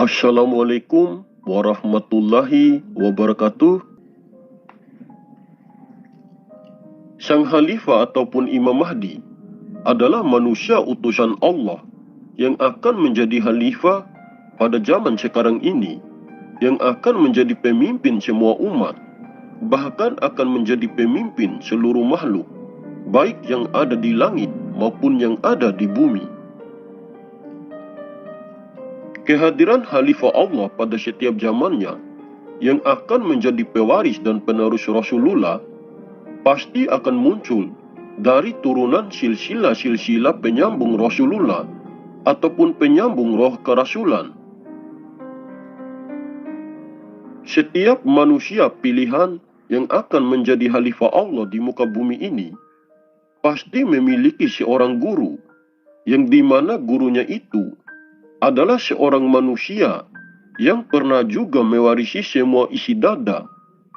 Assalamualaikum warahmatullahi wabarakatuh. Sang Khalifah ataupun Imam Mahdi adalah manusia utusan Allah yang akan menjadi Khalifah pada zaman sekarang ini, yang akan menjadi pemimpin semua umat, bahkan akan menjadi pemimpin seluruh makhluk, baik yang ada di langit maupun yang ada di bumi. Kehadiran Khalifah Allah pada setiap zamannya yang akan menjadi pewaris dan penerus Rasulullah pasti akan muncul dari turunan silsilah-silsilah penyambung Rasulullah ataupun penyambung roh kerasulan. Setiap manusia pilihan yang akan menjadi Khalifah Allah di muka bumi ini pasti memiliki seorang guru, yang dimana gurunya itu adalah seorang manusia yang pernah juga mewarisi semua isi dada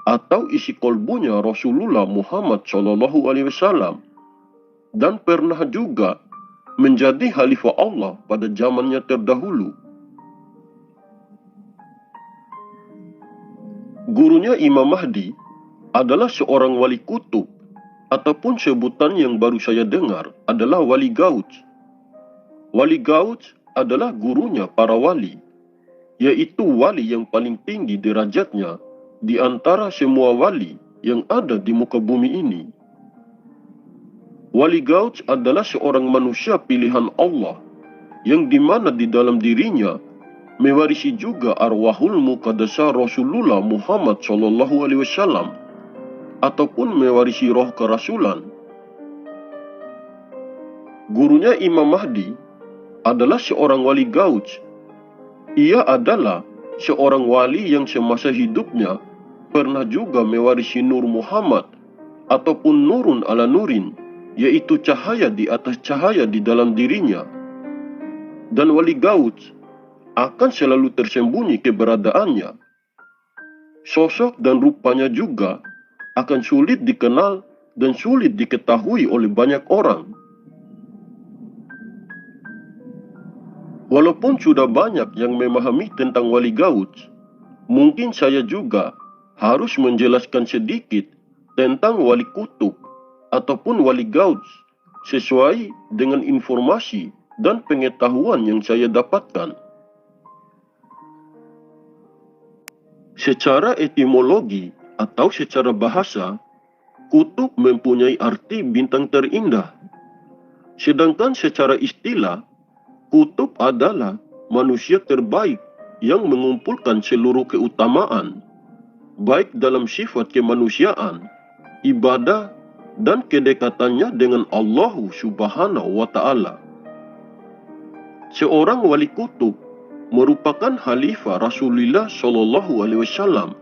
atau isi kolbunya Rasulullah Muhammad SAW, dan pernah juga menjadi Khalifah Allah pada zamannya terdahulu. Gurunya Imam Mahdi adalah seorang wali kutub, ataupun sebutan yang baru saya dengar adalah wali gauj. Wali gauj adalah gurunya para wali, yaitu wali yang paling tinggi derajatnya di antara semua wali yang ada di muka bumi ini. Wali gauj adalah seorang manusia pilihan Allah, yang dimana di dalam dirinya mewarisi juga arwahul muqaddasah Rasulullah Muhammad SAW, ataupun mewarisi roh kerasulan. Gurunya Imam Mahdi adalah seorang wali gauj. Ia adalah seorang wali yang semasa hidupnya pernah juga mewarisi Nur Muhammad ataupun nurun ala nurin, yaitu cahaya di atas cahaya di dalam dirinya. Dan wali gauj akan selalu tersembunyi keberadaannya. Sosok dan rupanya juga akan sulit dikenal dan sulit diketahui oleh banyak orang. Walaupun sudah banyak yang memahami tentang wali gauj, mungkin saya juga harus menjelaskan sedikit tentang wali kutub ataupun wali gauj sesuai dengan informasi dan pengetahuan yang saya dapatkan. Secara etimologi atau secara bahasa, kutub mempunyai arti bintang terindah. Sedangkan secara istilah, kutub adalah manusia terbaik yang mengumpulkan seluruh keutamaan, baik dalam sifat kemanusiaan, ibadah, dan kedekatannya dengan Allah Subhanahu wa Ta'ala. Seorang wali kutub merupakan Khalifah Rasulullah SAW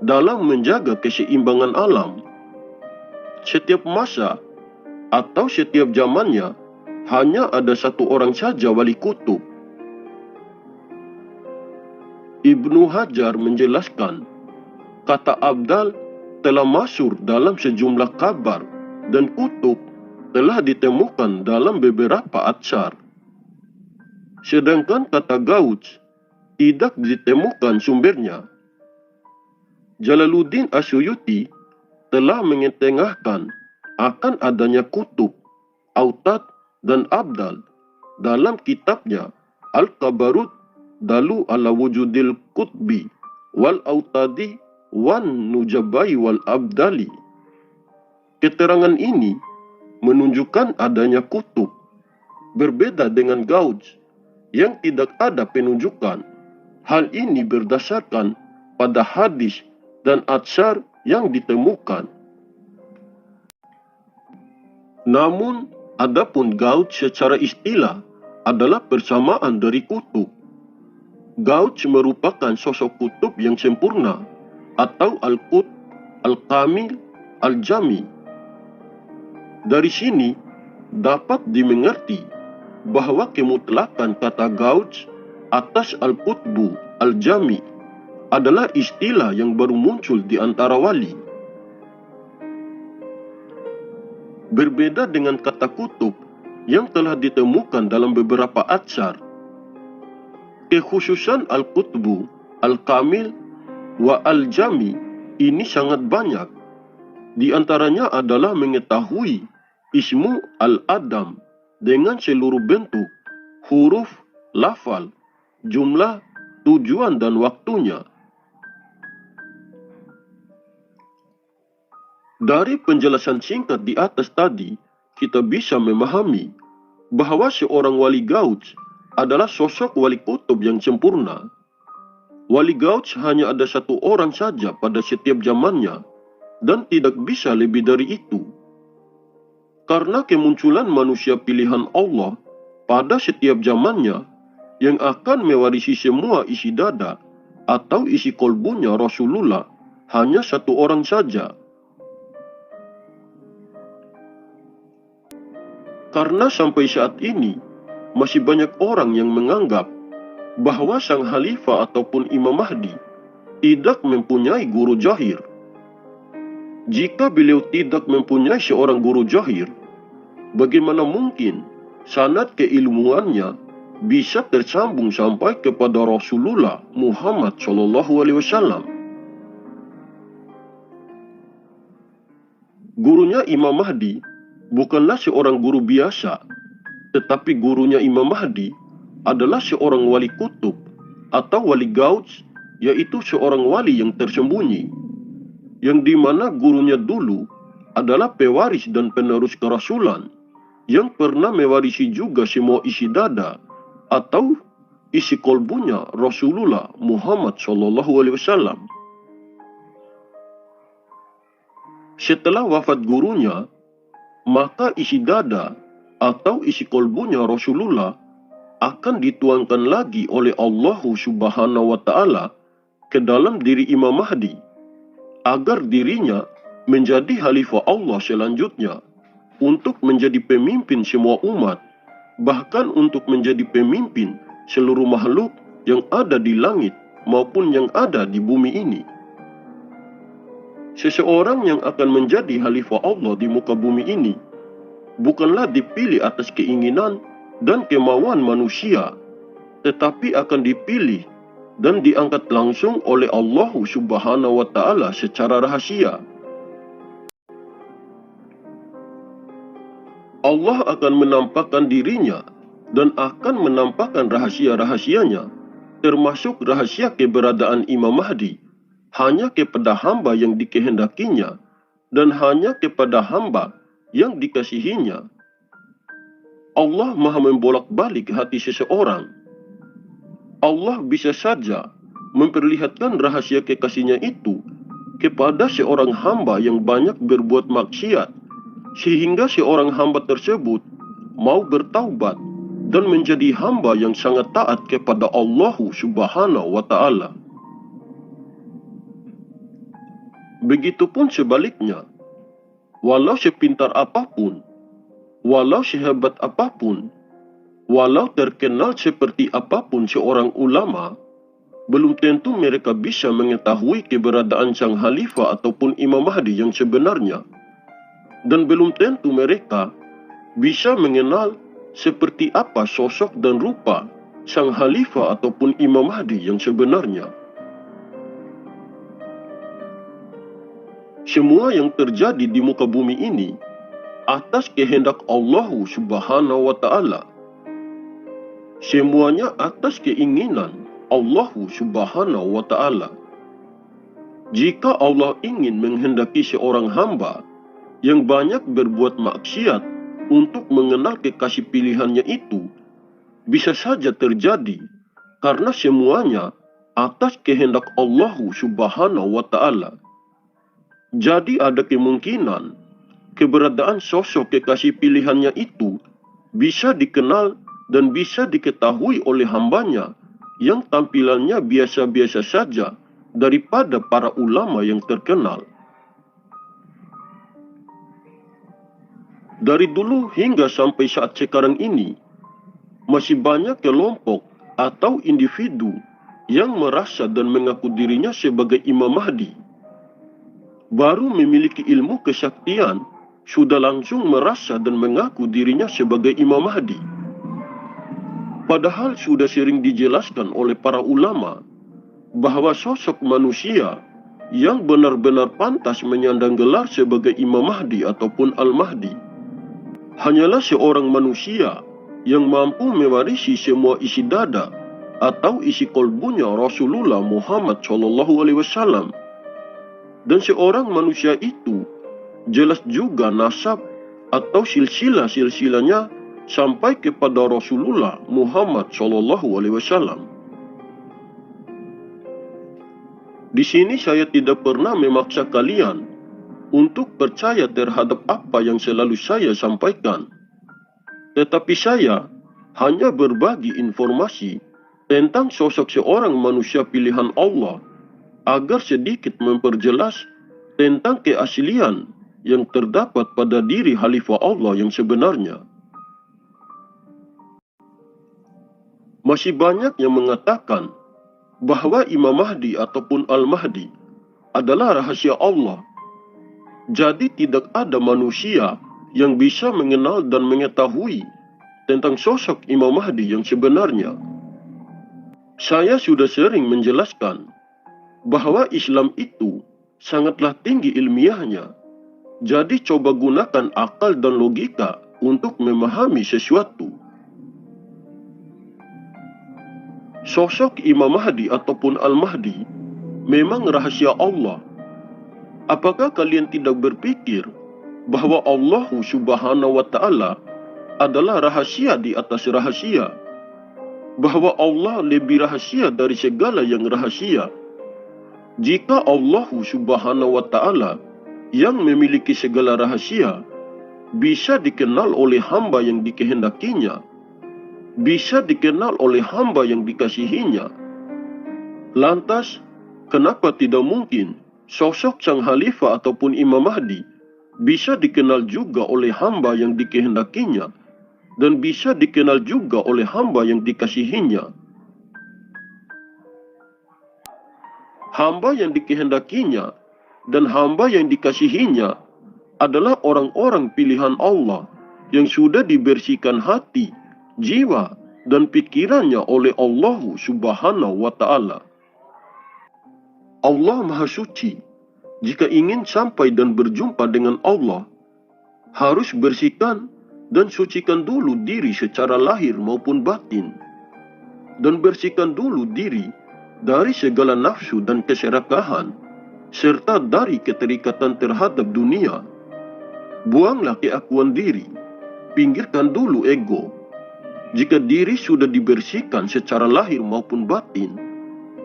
dalam menjaga keseimbangan alam. Setiap masa atau setiap zamannya hanya ada satu orang saja wali kutub. Ibnu Hajar menjelaskan, kata abdal telah masyhur dalam sejumlah kabar dan kutub telah ditemukan dalam beberapa atsar. Sedangkan kata gauj tidak ditemukan sumbernya. Jalaluddin Asyuyuti telah mengetengahkan akan adanya kutub, autad, dan abdal dalam kitabnya Al-Kabarut Dalu ala wujudil kutbi wal autadi wan nujabai wal abdali. Keterangan ini menunjukkan adanya kutub, berbeda dengan gauj yang tidak ada penunjukan. Hal ini berdasarkan pada hadis dan atsar yang ditemukan. Namun, adapun gauj secara istilah adalah persamaan dari kutub. Gauj merupakan sosok kutub yang sempurna atau al-qut, al-kamil, al-jami. Dari sini dapat dimengerti bahwa kemutlakan kata gauj atas al-qutbu, al-jami adalah istilah yang baru muncul di antara wali. Berbeda dengan kata kutub yang telah ditemukan dalam beberapa atsar. Kekhususan Al-Qutbu, Al-Kamil, wa Al-Jami ini sangat banyak. Di antaranya adalah mengetahui ismu Al-Adam dengan seluruh bentuk, huruf, lafal, jumlah, tujuan dan waktunya. Dari penjelasan singkat di atas tadi, kita bisa memahami bahwa seorang wali gauj adalah sosok wali kutub yang sempurna. Wali gauj hanya ada satu orang saja pada setiap zamannya dan tidak bisa lebih dari itu. Karena kemunculan manusia pilihan Allah pada setiap zamannya yang akan mewarisi semua isi dada atau isi kolbunya Rasulullah hanya satu orang saja. Karena sampai saat ini masih banyak orang yang menganggap bahwa sang khalifah ataupun Imam Mahdi tidak mempunyai guru jahir. Jika beliau tidak mempunyai seorang guru jahir, bagaimana mungkin sanad keilmuannya bisa tersambung sampai kepada Rasulullah Muhammad SAW? Gurunya Imam Mahdi bukanlah seorang guru biasa, tetapi gurunya Imam Mahdi adalah seorang wali kutub atau wali gauj, yaitu seorang wali yang tersembunyi, yang dimana gurunya dulu adalah pewaris dan penerus kerasulan, yang pernah mewarisi juga semua isi dada atau isi kolbunya Rasulullah Muhammad SAW. Setelah wafat gurunya, maka isi dada atau isi kolbunya Rasulullah akan dituangkan lagi oleh Allah Subhanahu wa Ta'ala ke dalam diri Imam Mahdi, agar dirinya menjadi khalifah Allah selanjutnya untuk menjadi pemimpin semua umat, bahkan untuk menjadi pemimpin seluruh makhluk yang ada di langit maupun yang ada di bumi ini. Seseorang yang akan menjadi khalifah Allah di muka bumi ini bukanlah dipilih atas keinginan dan kemauan manusia, tetapi akan dipilih dan diangkat langsung oleh Allah Subhanahu wa Ta'ala secara rahasia. Allah akan menampakkan dirinya dan akan menampakkan rahasia-rahasianya, termasuk rahasia keberadaan Imam Mahdi, hanya kepada hamba yang dikehendakinya dan hanya kepada hamba yang dikasihinya. Allah Maha membolak-balik hati seseorang. Allah bisa saja memperlihatkan rahasia kekasihnya itu kepada seorang hamba yang banyak berbuat maksiat, sehingga seorang hamba tersebut mau bertaubat dan menjadi hamba yang sangat taat kepada Allah Subhanahu wa Ta'ala. Begitupun sebaliknya, walau sepintar apapun, walau sehebat apapun, walau terkenal seperti apapun seorang ulama, belum tentu mereka bisa mengetahui keberadaan sang khalifah ataupun Imam Mahdi yang sebenarnya. Dan belum tentu mereka bisa mengenal seperti apa sosok dan rupa sang khalifah ataupun Imam Mahdi yang sebenarnya. Semua yang terjadi di muka bumi ini atas kehendak Allah Subhanahu wa Ta'ala. Semuanya atas keinginan Allah Subhanahu wa Ta'ala. Jika Allah ingin menghendaki seorang hamba yang banyak berbuat maksiat untuk mengenal kekasih pilihannya itu, bisa saja terjadi karena semuanya atas kehendak Allah Subhanahu wa Ta'ala. Jadi ada kemungkinan keberadaan sosok kekasih pilihannya itu bisa dikenal dan bisa diketahui oleh hambanya yang tampilannya biasa-biasa saja daripada para ulama yang terkenal. Dari dulu hingga sampai saat sekarang ini, masih banyak kelompok atau individu yang merasa dan mengaku dirinya sebagai Imam Mahdi. Baru memiliki ilmu kesaktian, sudah langsung merasa dan mengaku dirinya sebagai Imam Mahdi. Padahal sudah sering dijelaskan oleh para ulama bahwa sosok manusia yang benar-benar pantas menyandang gelar sebagai Imam Mahdi ataupun Al-Mahdi hanyalah seorang manusia yang mampu mewarisi semua isi dada atau isi kolbunya Rasulullah Muhammad SAW. Dan seorang manusia itu jelas juga nasab atau silsilah-silsilahnya sampai kepada Rasulullah Muhammad SAW. Di sini saya tidak pernah memaksa kalian untuk percaya terhadap apa yang selalu saya sampaikan. Tetapi saya hanya berbagi informasi tentang sosok seorang manusia pilihan Allah agar sedikit memperjelas tentang keaslian yang terdapat pada diri Khalifah Allah yang sebenarnya. Masih banyak yang mengatakan bahwa Imam Mahdi ataupun Al-Mahdi adalah rahasia Allah. Jadi tidak ada manusia yang bisa mengenal dan mengetahui tentang sosok Imam Mahdi yang sebenarnya. Saya sudah sering menjelaskan bahwa Islam itu sangatlah tinggi ilmiahnya. Jadi coba gunakan akal dan logika untuk memahami sesuatu. Sosok Imam Mahdi ataupun Al-Mahdi memang rahasia Allah. Apakah kalian tidak berpikir bahwa Allah Subhanahu wa Ta'ala adalah rahasia di atas rahasia? Bahwa Allah lebih rahasia dari segala yang rahasia? Jika Allah Subhanahu wa Ta'ala yang memiliki segala rahasia bisa dikenal oleh hamba yang dikehendakinya, bisa dikenal oleh hamba yang dikasihinya, lantas kenapa tidak mungkin sosok sang Khalifah ataupun Imam Mahdi bisa dikenal juga oleh hamba yang dikehendakinya dan bisa dikenal juga oleh hamba yang dikasihinya? Hamba yang dikehendakinya dan hamba yang dikasihinya adalah orang-orang pilihan Allah yang sudah dibersihkan hati, jiwa, dan pikirannya oleh Allah Subhanahu wa Ta'ala. Allah Maha Suci. Jika ingin sampai dan berjumpa dengan Allah, harus bersihkan dan sucikan dulu diri secara lahir maupun batin. Dan bersihkan dulu diri dari segala nafsu dan keserakahan, serta dari keterikatan terhadap dunia. Buanglah keakuan diri, pinggirkan dulu ego. Jika diri sudah dibersihkan secara lahir maupun batin,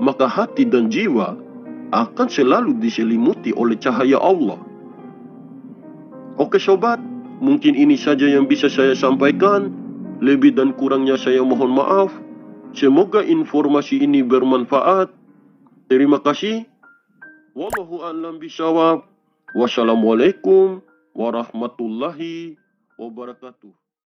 maka hati dan jiwa akan selalu diselimuti oleh cahaya Allah. Oke sobat, mungkin ini saja yang bisa saya sampaikan. Lebih dan kurangnya saya mohon maaf. Semoga informasi ini bermanfaat. Terima kasih. Wallahu a'lam bishawab. Wassalamualaikum warahmatullahi wabarakatuh.